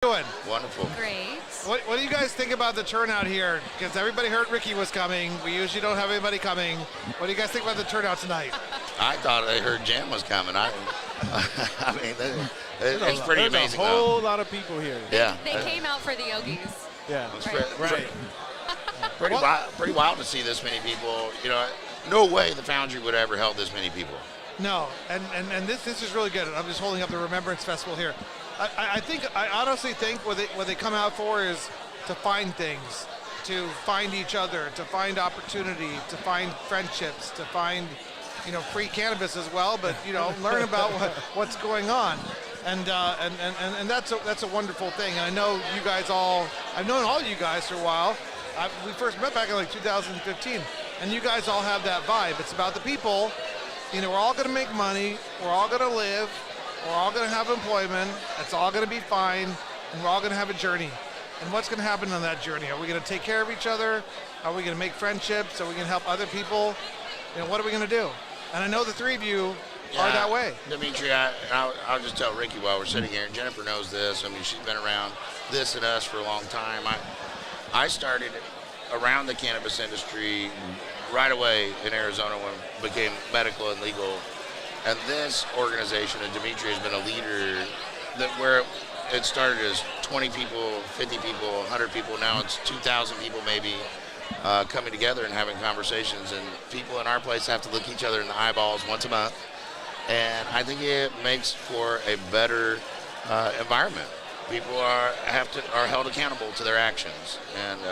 Doing? Wonderful. Great. What do you guys think about the turnout here? Because everybody heard Ricky was coming. We usually don't have anybody coming. What do you guys think about the turnout tonight? I thought they heard Jam was coming. I mean, it's pretty amazing. There's a whole lot of people here. Yeah. They came out for the Yogis. Yeah. Right. Pretty wild to see this many people. You know, no way the Foundry would ever held this many people. No, and this is really good. I'm just holding up the Remembrance Festival here. I honestly think what they come out for is to find things, to find each other, to find opportunity, to find friendships, to find, free cannabis as well, but learn about what's going on, and that's a wonderful thing. And I know you guys I've known all you guys for a while. We first met back in like 2015, and you guys all have that vibe. It's about the people. We're all going to make money. We're all going to live. We're all going to have employment. It's all going to be fine, and we're all going to have a journey. And what's going to happen on that journey? Are we going to take care of each other? Are we going to make friendships? Are we going to help other people? What are we going to do? And I know the three of you are that way. Demitri, I'll just tell Ricky while we're sitting here, and Jennifer knows this. I mean, she's been around this and us for a long time. I started around the cannabis industry right away in Arizona when it became medical and legal. And this organization, and Demitri has been a leader, where it started as 20 people, 50 people, 100 people. Now it's 2,000 people maybe coming together and having conversations. And people in our place have to look each other in the eyeballs once a month. And I think it makes for a better environment. People are held accountable to their actions. And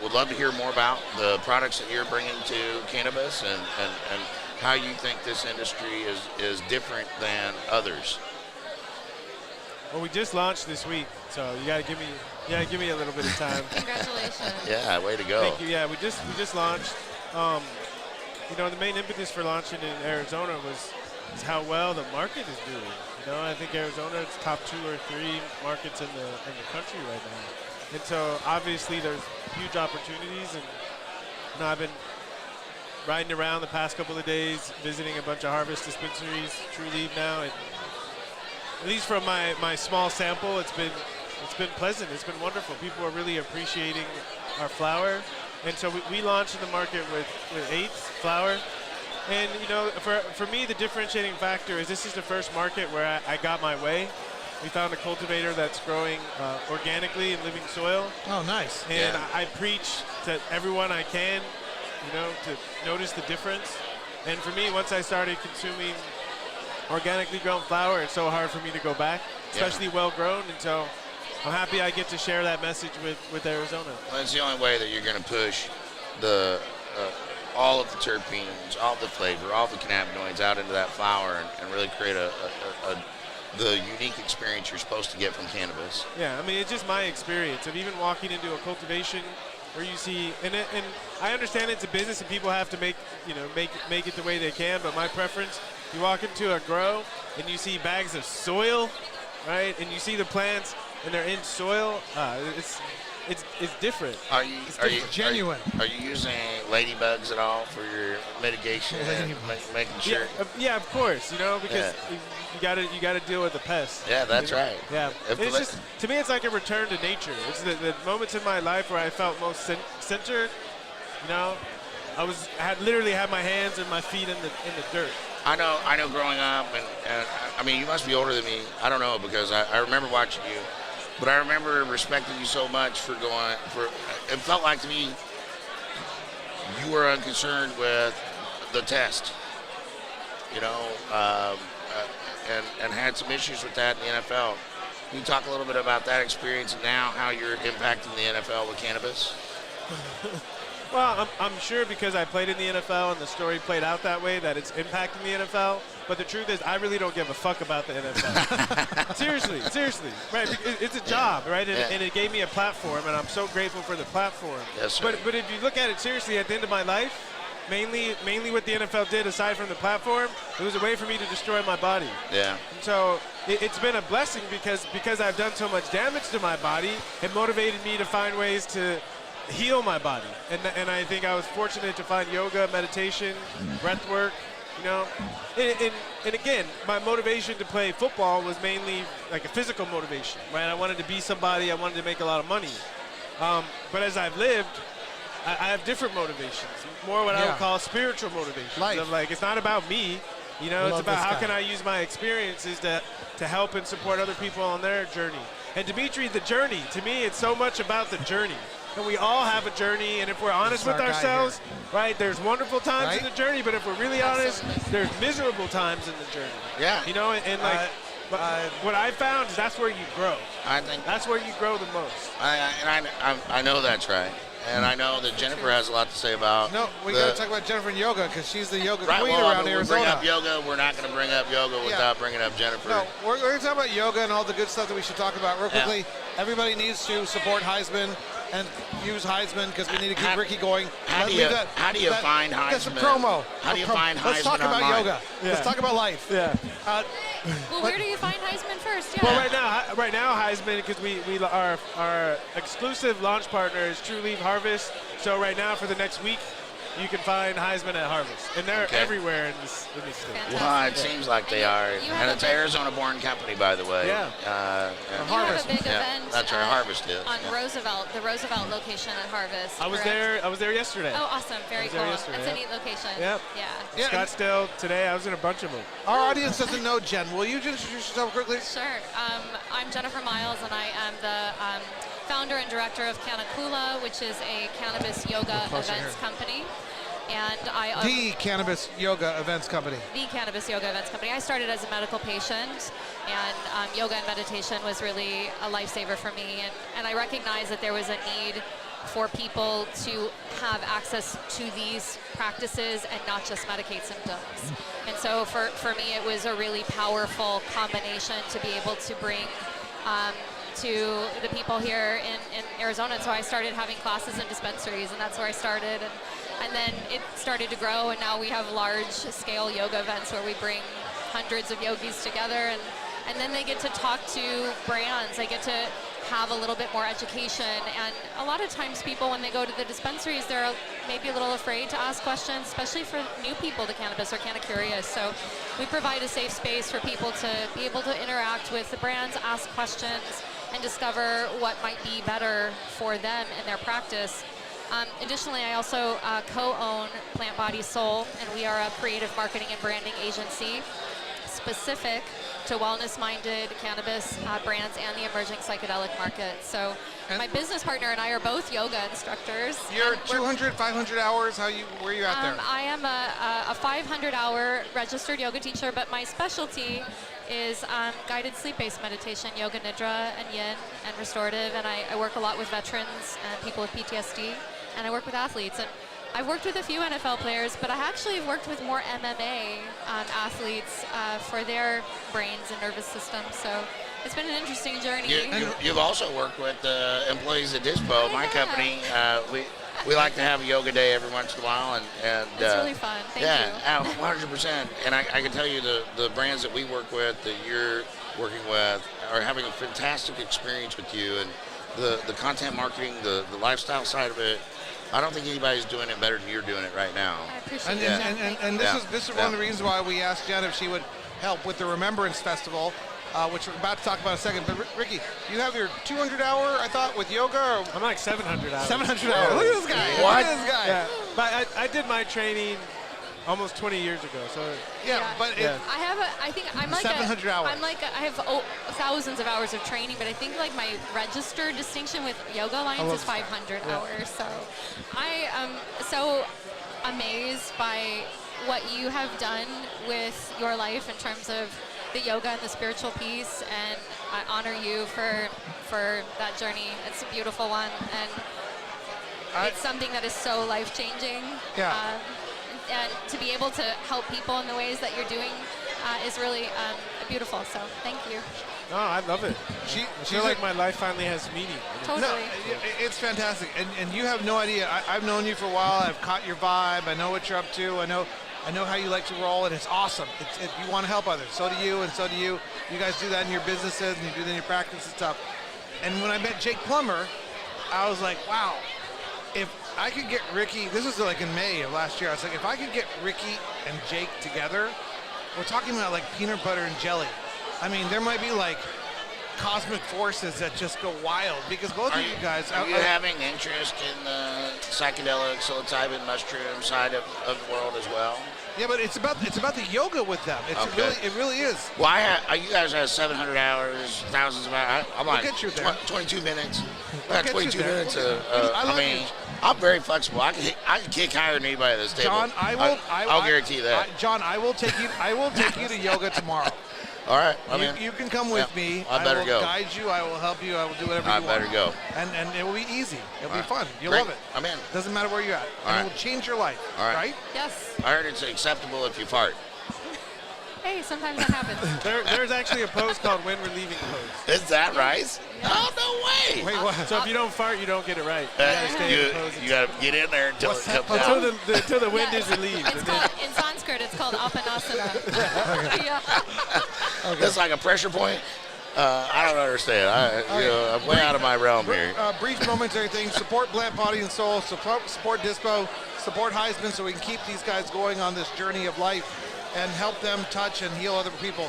would love to hear more about the products that you're bringing to cannabis and how you think this industry is different than others. Well, we just launched this week, so you gotta give me a little bit of time. Congratulations. Yeah, way to go. Thank you. Yeah, we just launched. The main impetus for launching in Arizona was how well the market is doing. I think Arizona is top 2 or 3 markets in the country right now, and so obviously there's huge opportunities. And I've been riding around the past couple of days, visiting a bunch of harvest dispensaries, True Leaf now, and at least from my small sample, it's been pleasant. It's been wonderful. People are really appreciating our flower, and so we launched in the market with eighths flower. And for me, the differentiating factor is this is the first market where I got my way. We found a cultivator that's growing organically in living soil. Oh, nice. And I preach to everyone I can, to notice the difference. And for me, once I started consuming organically grown flower, it's so hard for me to go back, especially well-grown. And so I'm happy I get to share that message with Arizona. Well, it's the only way that you're going to push all of the terpenes, all of the flavor, all of the cannabinoids out into that flower and really create the unique experience you're supposed to get from cannabis. Yeah, I mean, it's just my experience of even walking into a cultivation where you see, and I understand it's a business and people have to make it the way they can, but my preference, you walk into a grow and you see bags of soil, right? And you see the plants and they're in soil. It's different. Are you genuine? Are you using ladybugs at all for your mitigation and making sure? Yeah, of course. Because you gotta deal with the pests. Yeah, that's right. Yeah, it's just, to me, it's like a return to nature. It's the moments in my life where I felt most centered. I literally had my hands and my feet in the dirt. I know. Growing up, and I mean, you must be older than me. I don't know because I remember watching you. But I remember respecting you so much for it felt like to me you were unconcerned with the test, and had some issues with that in the NFL. Can you talk a little bit about that experience and now how you're impacting the NFL with cannabis? Well, I'm sure because I played in the NFL and the story played out that way that it's impacting the NFL. But the truth is, I really don't give a fuck about the NFL. seriously, right? It's a job, right? And it gave me a platform, and I'm so grateful for the platform. Yes, sir. But if you look at it seriously, at the end of my life, mainly what the NFL did, aside from the platform, it was a way for me to destroy my body. Yeah. And so it's been a blessing because I've done so much damage to my body. It motivated me to find ways to heal my body. And I think I was fortunate to find yoga, meditation, breath work, You know, and again, my motivation to play football was mainly like a physical motivation, right? I wanted to be somebody. I wanted to make a lot of money. But as I've lived, I have different motivations, more what I would call spiritual motivations. Life. Of like, it's not about me, you know, it's Love about this how guy. can I use my experiences to help and support other people on their journey. And Demitri, the journey, to me, it's so much about the journey. And we all have a journey, and if we're honest This is with our guy ourselves, right, there's wonderful times in Right? the journey, but if we're really honest, Absolutely. there's miserable times in the journey. Yeah. You know, and like, but what I found is that's where you grow. I think That's where you grow the most. I know that's right, and I know that Jennifer has a lot to say about. No, we got to talk about Jennifer and yoga because she's the yoga Right, queen well, around we Arizona. bring up yoga. We're not going to bring up yoga without bringing up Jennifer. No, we're going to talk about yoga and all the good stuff that we should talk about real quickly. Everybody needs to support Heisman and use Heisman because we need to keep Ricky going. How do you find Heisman? That's a promo. How do you find Heisman Let's talk about online? yoga. Let's talk about life. Yeah. Well, where do you find Heisman first? Yeah. Well, right now Heisman, because our exclusive launch partner is True Leaf Harvest. So right now for the next week, you can find Heisman at Harvest, and they're everywhere in this state. Fantastic. Well, it seems like they are, you have and a it's big- Arizona-born company, by the way. Yeah. And You have a big Yeah, event. that's where Harvest is. On Roosevelt, the Roosevelt location at Harvest. I was correct? there yesterday. Oh, awesome! Very was cool. there yesterday, That's a yeah. neat location. Yep. Yeah. Yeah. Scottsdale today. I was in a bunch of them. Our audience doesn't know Jen. Will you just introduce yourself quickly? Sure. I'm Jennifer Miles, and I am the founder and director of Canacula, which is a cannabis yoga closer events here. company. And I own The Cannabis Yoga Events Company. the cannabis yoga events company. I started as a medical patient, and yoga and meditation was really a lifesaver for me. And I recognized that there was a need for people to have access to these practices and not just medicate symptoms. And so for me, it was a really powerful combination to be able to bring to the people here in Arizona. And so I started having classes in dispensaries, and that's where I started. And then it started to grow, and now we have large-scale yoga events where we bring hundreds of yogis together, and then they get to talk to brands. They get to have a little bit more education. And a lot of times people, when they go to the dispensaries, they're maybe a little afraid to ask questions, especially for new people to cannabis or kind of curious. So we provide a safe space for people to be able to interact with the brands, ask questions, and discover what might be better for them in their practice. Additionally, I also co-own Plant Body Soul, and we are a creative marketing and branding agency specific to wellness-minded cannabis brands and the emerging psychedelic market. So my business partner and I are both yoga instructors. You're and we're- 200, 500 hours. Where are you at there? I am a 500-hour registered yoga teacher, but my specialty is guided sleep-based meditation, yoga nidra and yin and restorative, and I work a lot with veterans and people with PTSD, and I work with athletes. And I've worked with a few NFL players, but I actually have worked with more MMA athletes for their brains and nervous systems. So it's been an interesting journey. You've also worked with employees at Dizpot, my Yeah. company. We like to have a yoga day every once in a while, and It's really fun. Thank you. 100%. And I can tell you the brands that we work with, that you're working with, are having a fantastic experience with you, and the content marketing, the lifestyle side of it. I don't think anybody's doing it better than you're doing it right now. I appreciate And, that. and this is one of the reasons why we asked Jen if she would help with the Remembrance Festival, which we're about to talk about in a second. But Ricky, you have your 200-hour, I thought, with yoga? Or I'm like 700 hours. 700 hours. Look at this guy. What? Look at this guy. Yeah, but I did my training almost 20 years ago. So Yeah, Yeah. but Yeah. I think I'm like 700 hours. I have thousands of hours of training, but I think like my registered distinction with Yoga Alliance is 500 hours. So I am so amazed by what you have done with your life in terms of the yoga and the spiritual piece, and I honor you for that journey. It's a beautiful one, and it's something that is so life-changing. Yeah. And to be able to help people in the ways that you're doing is really beautiful. So thank you. no, I love it. I she's feel like my life finally has meaning. Totally. No, it's fantastic, and you have no idea. I've known you for a while. I've caught your vibe. I know what you're up to. I know how you like to roll, and it's awesome. You want to help others. So do you, and so do you. You guys do that in your businesses, and you do that in your practice and stuff. And when I met Jake Plummer, I was like, wow. If I could get Ricky, this is like in May of last year, I was like, if I could get Ricky and Jake together, we're talking about like peanut butter and jelly. I mean, there might be like cosmic forces that just go wild because both of you guys. Are you having interest in the psychedelic psilocybin mushroom side of the world as well? Yeah, but it's about the yoga with them. It really is. Well, you guys have 700 hours, thousands of hours. I'm like get you there. 22 minutes. We'll get 22 you there. minutes. I mean, I'm very flexible. I can kick higher than anybody at this table. John, I'll guarantee that. John, I will take you to yoga tomorrow. All right. You can come with me. I better go. I will guide you. I will help you. I will do whatever you want. I better go. And it will be easy. It'll be fun. You'll Great. love it. I'm in. Doesn't matter where you're at. And it will change your life. All right. Right? Yes. I heard it's acceptable if you fart. Hey, sometimes that happens. There's actually a post called "When We're Leaving" post. Is that right? Yes. Oh, no way. Wait, what? So if you don't fart, you don't get it right. You gotta stay in the pose. You got to get in there until it comes Until out. until the wind Yeah, is relieved. It's called, in Sanskrit, it's called apanasana. Yeah. It's like a pressure point. I don't understand. I'm way out of my realm here. Brief momentary things. Support Plant, Body, and Soul. Support Dizpot. Support Heisman so we can keep these guys going on this journey of life and help them touch and heal other people.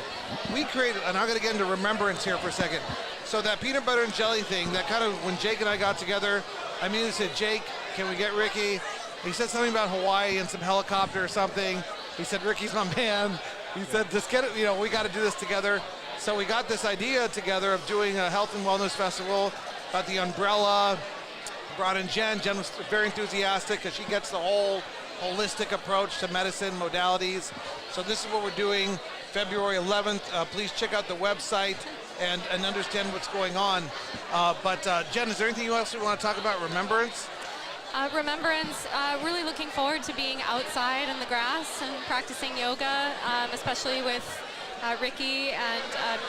We created, and I'm going to get into remembrance here for a second. So that peanut butter and jelly thing, that kind of, when Jake and I got together, I immediately said, Jake, can we get Ricky? He said something about Hawaii and some helicopter or something. He said, Ricky's my man. He said, just get it, we got to do this together. So we got this idea together of doing a health and wellness festival, about the umbrella. Brought in Jen. Jen was very enthusiastic because she gets the whole holistic approach to medicine modalities. So this is what we're doing February 11th. Please check out the website and understand what's going on. But Jen, is there anything else you want to talk about? Remembrance? Remembrance, really looking forward to being outside in the grass and practicing yoga, especially with Ricky and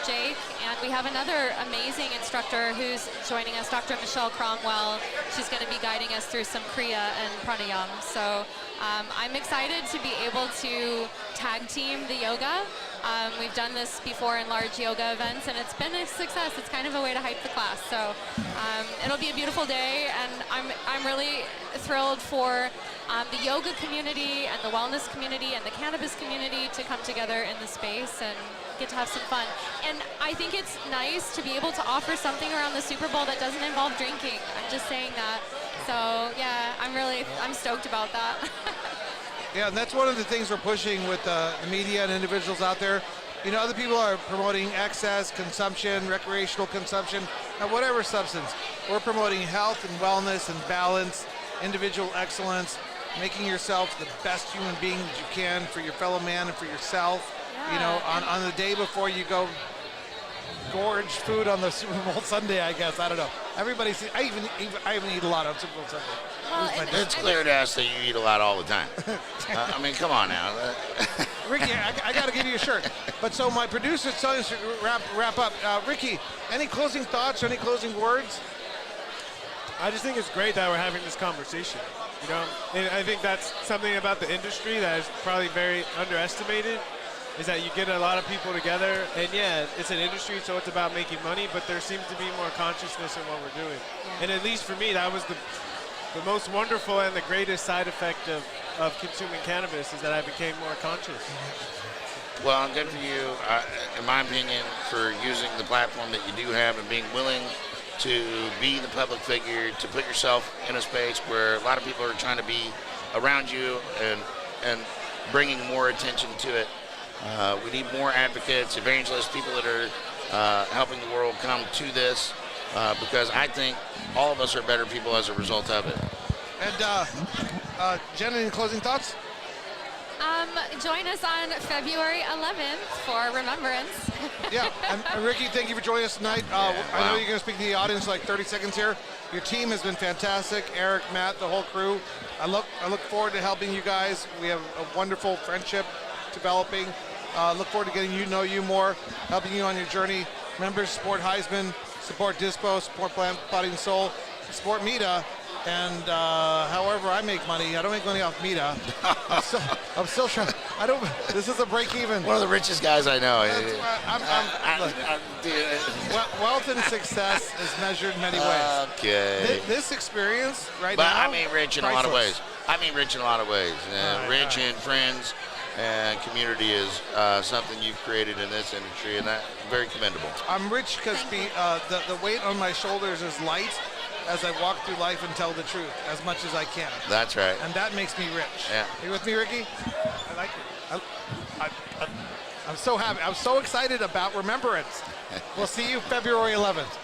Jake. And we have another amazing instructor who's joining us, Dr. Michelle Cromwell. She's going to be guiding us through some Kriya and Pranayam. So I'm excited to be able to tag team the yoga. We've done this before in large yoga events, and it's been a success. It's kind of a way to hype the class. So it'll be a beautiful day, and I'm really thrilled for the yoga community and the wellness community and the cannabis community to come together in the space and get to have some fun. And I think it's nice to be able to offer something around the Super Bowl that doesn't involve drinking. I'm just saying that. So yeah, I'm stoked about that. Yeah, and that's one of the things we're pushing with the media and individuals out there. Other people are promoting excess consumption, recreational consumption, and whatever substance. We're promoting health and wellness and balance, individual excellence, making yourself the best human being that you can for your fellow man and for yourself. Yeah, on the day before you go gorge food on the Super Bowl Sunday, I guess. I don't know. Everybody sees, I even eat a lot on Super Bowl Sunday. Well, It's clear to us that you eat a lot all the time. I mean, come on now. Ricky, I got to give you a shirt. But so my producer's telling us to wrap up. Ricky, any closing thoughts or any closing words? I just think it's great that we're having this conversation. And I think that's something about the industry that is probably very underestimated, is that you get a lot of people together, and yeah, it's an industry, so it's about making money, but there seems to be more consciousness in what we're doing. Yeah. And at least for me, that was the most wonderful and the greatest side effect of consuming cannabis, is that I became more conscious. Well, good for you, in my opinion, for using the platform that you do have and being willing to be the public figure, to put yourself in a space where a lot of people are trying to be around you and bringing more attention to it. We need more advocates, evangelists, people that are helping the world come to this, because I think all of us are better people as a result of it. And Jen, any closing thoughts? Join us on February 11th for Remembrance. Yeah, and Ricky, thank you for joining us tonight. I know you're going to speak to the audience like 30 seconds here. Your team has been fantastic. Eric, Matt, the whole crew. I look forward to helping you guys. We have a wonderful friendship developing. Look forward to getting know you more, helping you on your journey. Remember, support Heisman, support Dizpot, support Plant, Body, and Soul, support MITA, And however I make money, I don't make money off MITA. I'm still trying. This is a break even. One of the richest guys I know. Wealth and success is measured in many ways. Okay. This experience right But now. I mean rich in a lot of priceless. ways. Rich in friends and community is something you've created in this industry, and that's very commendable. I'm rich because the weight on my shoulders is light as I walk through life and tell the truth as much as I can. That's right. And that makes me rich. Yeah. Are you with me, Ricky? I like it. I'm so happy. I'm so excited about Remembrance. We'll see you February 11th.